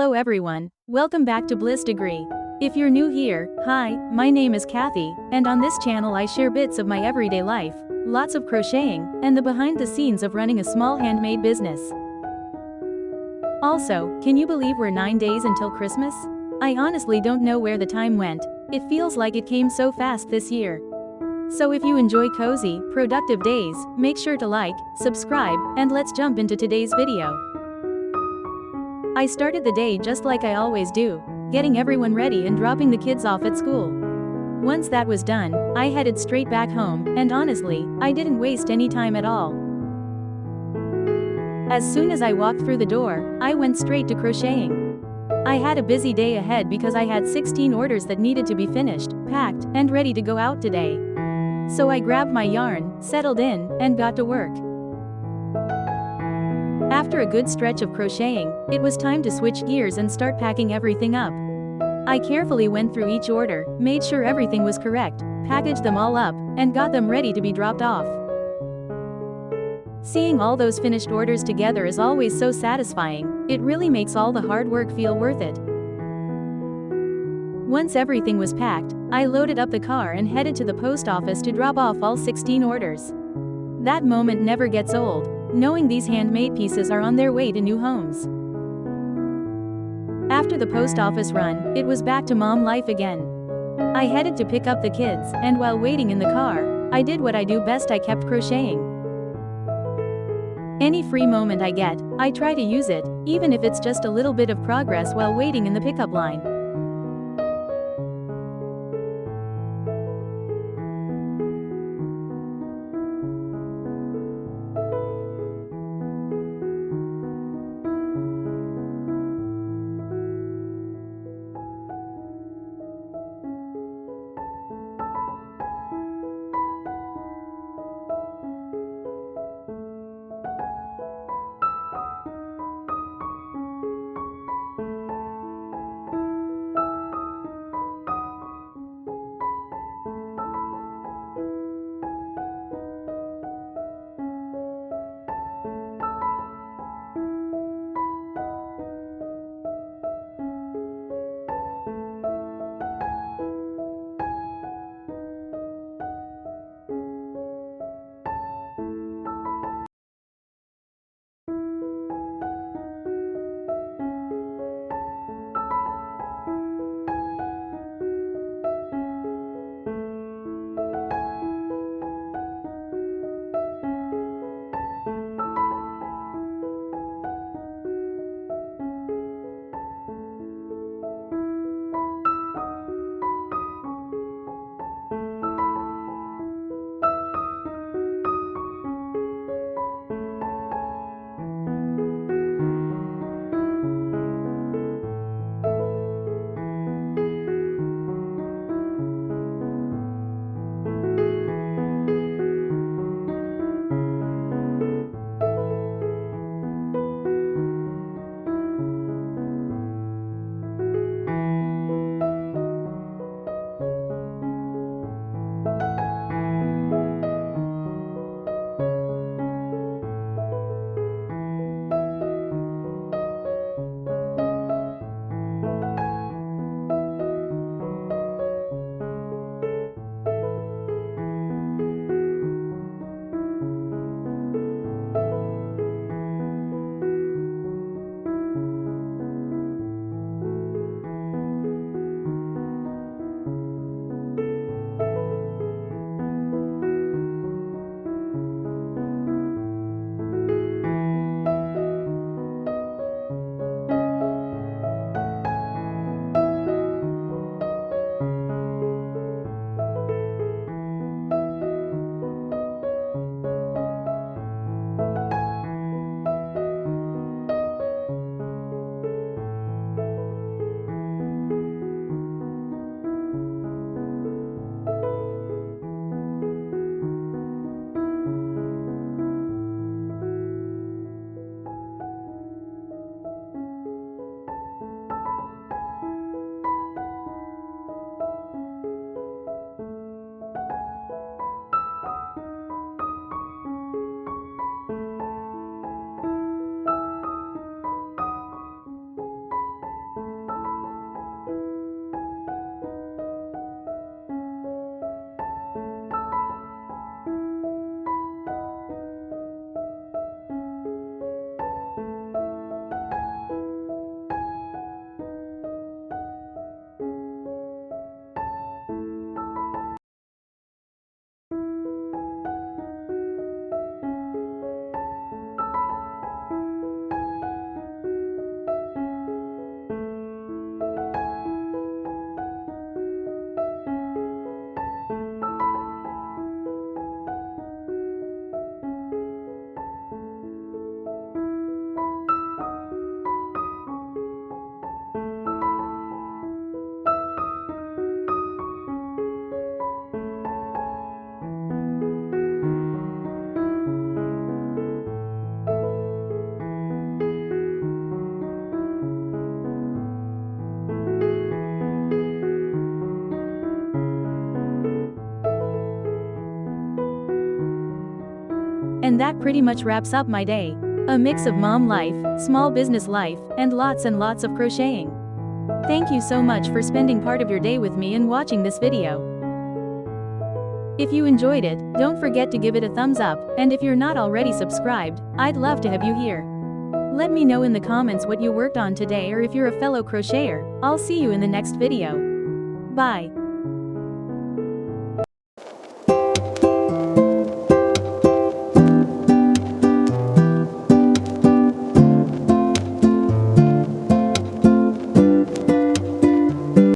Hello everyone, welcome back to Bliss Degree. If you're new here, hi, my name is Kathy, and on this channel I share bits of my everyday life, lots of crocheting, and the behind the scenes of running a small handmade business. Also, can you believe we're 9 days until Christmas? I honestly don't know where the time went, it feels like it came so fast this year. So if you enjoy cozy, productive days, make sure to like, subscribe, and let's jump into today's video. I started the day just like I always do, getting everyone ready and dropping the kids off at school. Once that was done, I headed straight back home, and honestly, I didn't waste any time at all. As soon as I walked through the door, I went straight to crocheting. I had a busy day ahead because I had 16 orders that needed to be finished, packed, and ready to go out today. So I grabbed my yarn, settled in, and got to work. After a good stretch of crocheting, it was time to switch gears and start packing everything up. I carefully went through each order, made sure everything was correct, packaged them all up, and got them ready to be dropped off. Seeing all those finished orders together is always so satisfying, it really makes all the hard work feel worth it. Once everything was packed, I loaded up the car and headed to the post office to drop off all 16 orders. That moment never gets old, knowing these handmade pieces are on their way to new homes. After the post office run, it was back to mom life again. I headed to pick up the kids, and while waiting in the car, I did what I do best, I kept crocheting. Any free moment I get, I try to use it, even if it's just a little bit of progress while waiting in the pickup line. And that pretty much wraps up my day. A mix of mom life, small business life, and lots of crocheting. Thank you so much for spending part of your day with me and watching this video. If you enjoyed it, don't forget to give it a thumbs up, and if you're not already subscribed, I'd love to have you here. Let me know in the comments what you worked on today, or if you're a fellow crocheter. I'll see you in the next video. Bye.